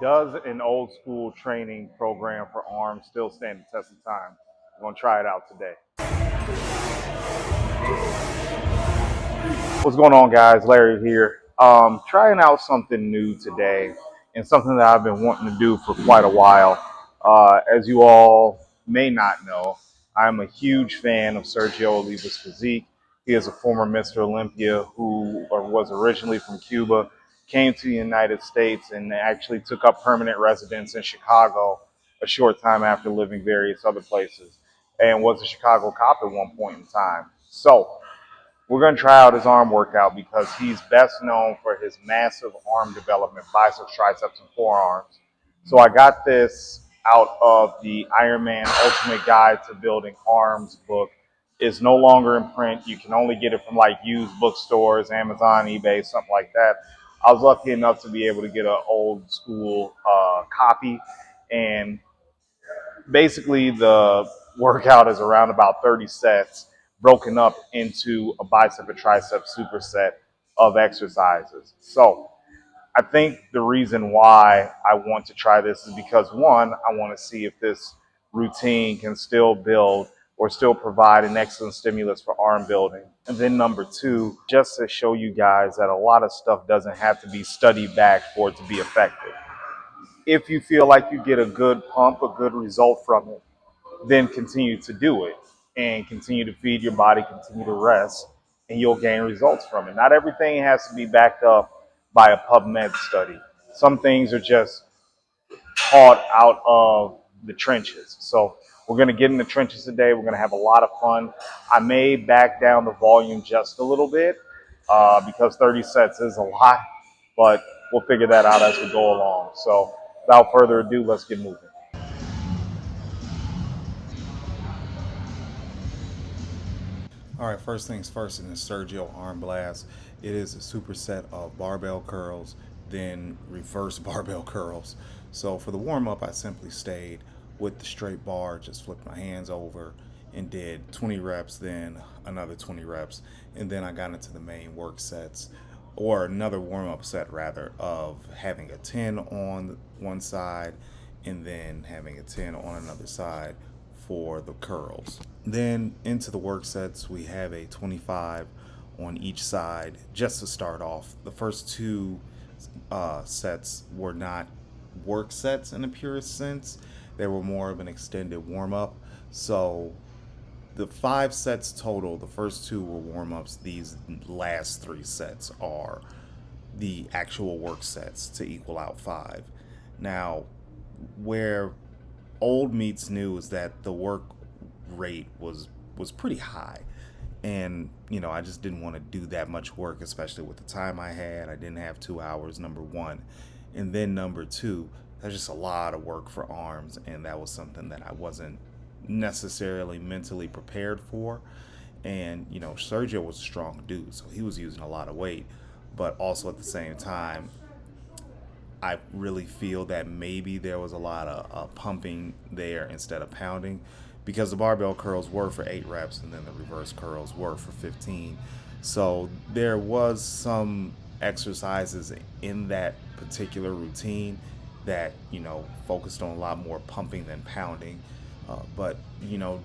Does an old school training program for arms still stand the test of time? We're going to try it out today. What's going on, guys? Larry here. Trying out something new today and something that I've been wanting to do for quite a while. As you all may not know, I'm a huge fan of Sergio Oliva's physique. He is a former Mr. Olympia who was originally from Cuba, came to the United States, and actually took up permanent residence in Chicago a short time after living various other places, and was a Chicago cop at one point in time. So, we're going to try out his arm workout because he's best known for his massive arm development, biceps, triceps, and forearms. So I got this out of the Ironman Ultimate Guide to Building Arms book. It's no longer in print. You can only get it from like used bookstores, Amazon, eBay, something like that. I was lucky enough to be able to get an old school copy, and basically the workout is around about 30 sets broken up into a bicep and tricep superset of exercises. So I think the reason why I want to try this is because, one, I want to see if this routine can still build or still provide an excellent stimulus for arm building. And then number two, just to show you guys that a lot of stuff doesn't have to be studied back for it to be effective. If you feel like you get a good pump, a good result from it, then continue to do it and continue to feed your body, continue to rest, and you'll gain results from it. Not everything has to be backed up by a PubMed study. Some things are just taught out of the trenches. So we're going to get in the trenches today. We're going to have a lot of fun. I may back down the volume just a little bit because 30 sets is a lot, but we'll figure that out as we go along. So without further ado, let's get moving. All right, first things first in the Sergio arm blast, it is a superset of barbell curls, then reverse barbell curls. So for the warm up, I simply stayed with the straight bar, just flipped my hands over and did 20 reps, then another 20 reps, and then I got into the main work sets, or another warm up set rather, of having a 10 on one side and then having a 10 on another side for the curls. Then into the work sets, we have a 25 on each side just to start off. The first two sets were not work sets in the purest sense, they were more of an extended warm up. So the 5 sets total, the first two were warm ups. These last 3 sets are the actual work sets to equal out 5. Now, where old meets new is that the work rate was pretty high, and I just didn't want to do that much work, especially with the time I had. I didn't have 2 hours, number one, and then number two, that's just a lot of work for arms, and that was something that I wasn't necessarily mentally prepared for. And Sergio was a strong dude, so he was using a lot of weight, but also at the same time, I really feel that maybe there was a lot of pumping there instead of pounding, because the barbell curls were for 8 reps and then the reverse curls were for 15. So there was some exercises in that particular routine that, focused on a lot more pumping than pounding. But,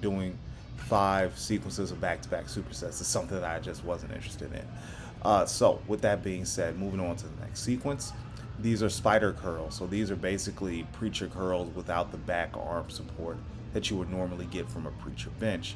doing 5 sequences of back to back supersets is something that I just wasn't interested in. So, with that being said, moving on to the next sequence. These are spider curls. So these are basically preacher curls without the back arm support that you would normally get from a preacher bench.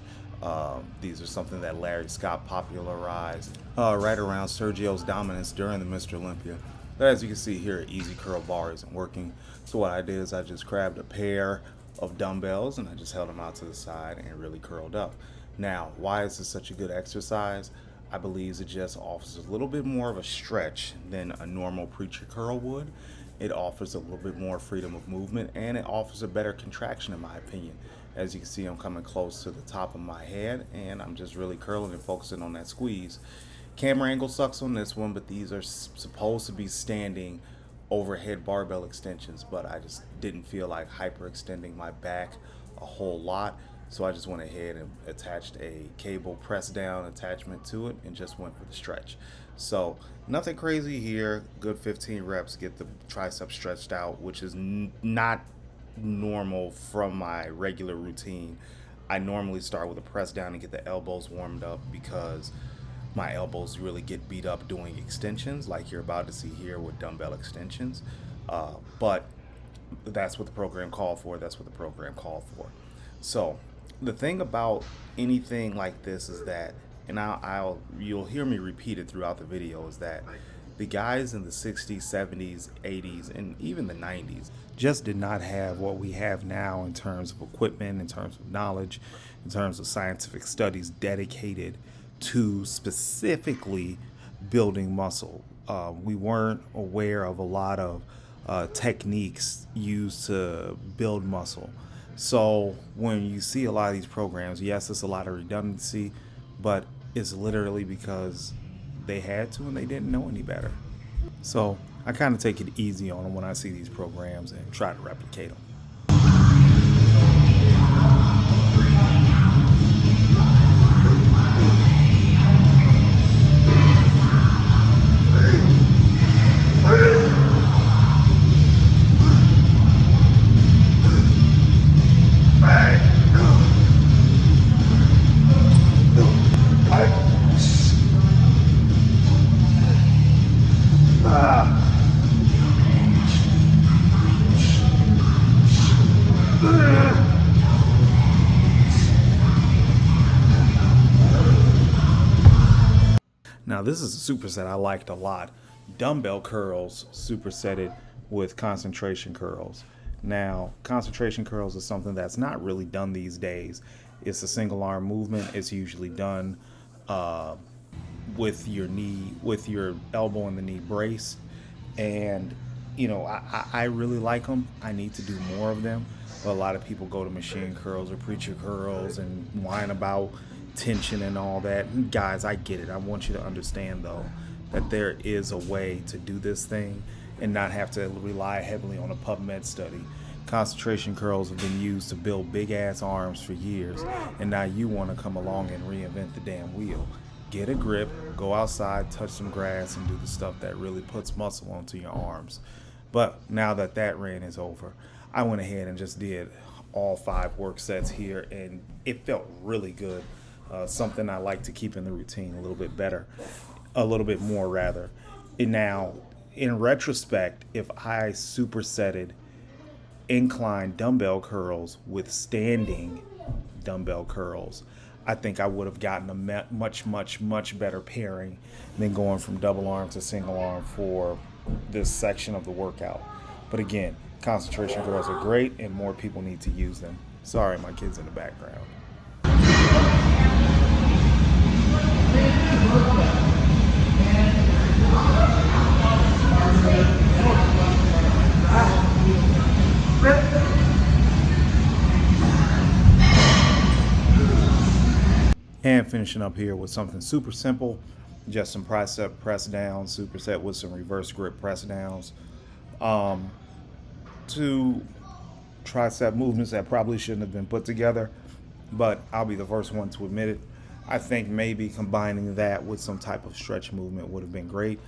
These are something that Larry Scott popularized right around Sergio's dominance during the Mr. Olympia. But as you can see here, easy curl bar isn't working. So what I did is I just grabbed a pair of dumbbells and I just held them out to the side and really curled up. Now, why is this such a good exercise? I believe it just offers a little bit more of a stretch than a normal preacher curl would. It offers a little bit more freedom of movement, and it offers a better contraction in my opinion. As you can see, I'm coming close to the top of my head and I'm just really curling and focusing on that squeeze. Camera angle sucks on this one, but these are supposed to be standing overhead barbell extensions, but I just didn't feel like hyperextending my back a whole lot. So I just went ahead and attached a cable press down attachment to it and just went for the stretch. So nothing crazy here. Good 15 reps, get the tricep stretched out, which is not normal from my regular routine. I normally start with a press down and get the elbows warmed up because my elbows really get beat up doing extensions, like you're about to see here with dumbbell extensions. But that's what the program called for. That's what the program called for. So the thing about anything like this is that, and I'll you'll hear me repeat it throughout the video, is that the guys in the 60s, 70s, 80s, and even the 90s just did not have what we have now in terms of equipment, in terms of knowledge, in terms of scientific studies dedicated to specifically building muscle. We weren't aware of a lot of techniques used to build muscle. So when you see a lot of these programs, yes, it's a lot of redundancy, but it's literally because they had to and they didn't know any better. So I kind of take it easy on them when I see these programs and try to replicate them. Now, this is a superset I liked a lot. Dumbbell curls supersetted with concentration curls. Now, concentration curls is something that's not really done these days. It's a single arm movement. It's usually done uh, with your knee, with your elbow and the knee braced. And, I really like them. I need to do more of them. But a lot of people go to machine curls or preacher curls and whine about tension and all that. And guys, I get it. I want you to understand, though, that there is a way to do this thing and not have to rely heavily on a PubMed study. Concentration curls have been used to build big ass arms for years, and now you want to come along and reinvent the damn wheel. Get a grip, go outside, touch some grass, and do the stuff that really puts muscle onto your arms. But now that that rant is over, I went ahead and just did all 5 work sets here, and it felt really good. Something I like to keep in the routine a little bit better, a little bit more rather. And now, in retrospect, if I supersetted incline dumbbell curls with standing dumbbell curls, I think I would have gotten a much better pairing than going from double arm to single arm for this section of the workout. But again, concentration curls are great and more people need to use them. Sorry, my kids in the background. And finishing up here with something super simple, just some tricep press downs, superset with some reverse grip press downs. Two tricep movements that probably shouldn't have been put together, but I'll be the first one to admit it. I think maybe combining that with some type of stretch movement would have been great,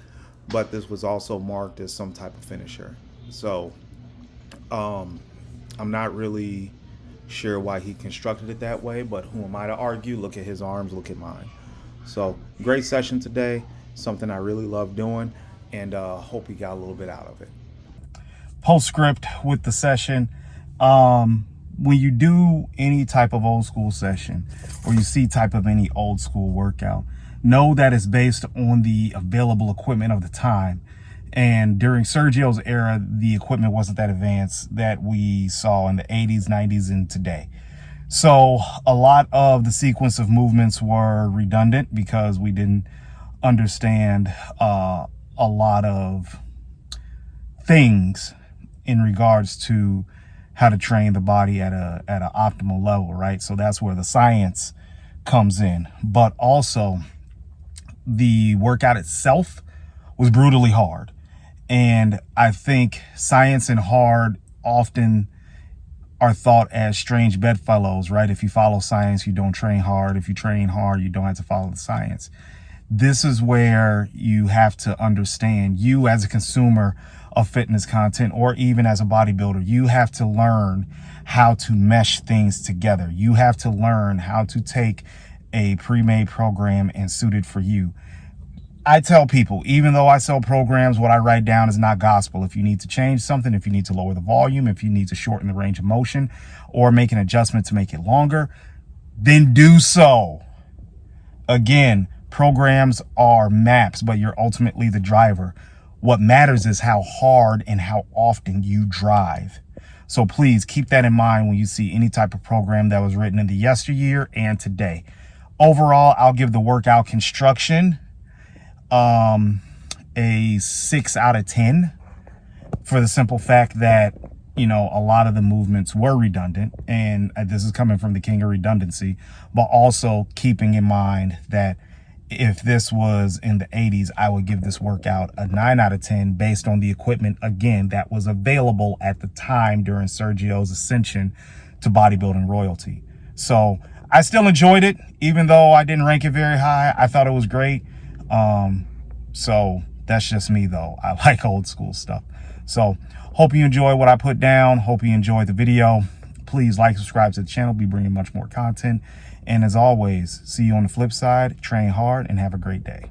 but this was also marked as some type of finisher. So I'm not really sure why he constructed it that way, but who am I to argue? Look at his arms, look at mine. So great session today, something I really love doing, and hope he got a little bit out of it. Postscript with the session. When you do any type of old school session or you see type of any old school workout, know that it's based on the available equipment of the time. And during Sergio's era, the equipment wasn't that advanced that we saw in the 80s, 90s, and today. So a lot of the sequence of movements were redundant because we didn't understand a lot of things in regards to how to train the body at an optimal level, right? So that's where the science comes in. But also, the workout itself was brutally hard. And I think science and hard often are thought as strange bedfellows, right? If you follow science, you don't train hard. If you train hard, you don't have to follow the science. This is where you have to understand, you as a consumer of fitness content, or even as a bodybuilder, you have to learn how to mesh things together. You have to learn how to take a pre-made program and suit it for you. I tell people, even though I sell programs, what I write down is not gospel. If you need to change something, if you need to lower the volume, if you need to shorten the range of motion or make an adjustment to make it longer, then do so. Again, programs are maps, but you're ultimately the driver. What matters is how hard and how often you drive. So please keep that in mind when you see any type of program that was written in the yesteryear and today. Overall, I'll give the workout construction a 6 out of 10 for the simple fact that, you know, a lot of the movements were redundant, and this is coming from the king of redundancy, but also keeping in mind that if this was in the 80s, I would give this workout a 9 out of 10 based on the equipment, again, that was available at the time during Sergio's ascension to bodybuilding royalty. So I still enjoyed it, even though I didn't rank it very high. I thought it was great. So that's just me, though. I like old school stuff. So hope you enjoy what I put down. Hope you enjoyed the video. Please like, subscribe to the channel. Be bringing much more content. And as always, see you on the flip side. Train hard and have a great day.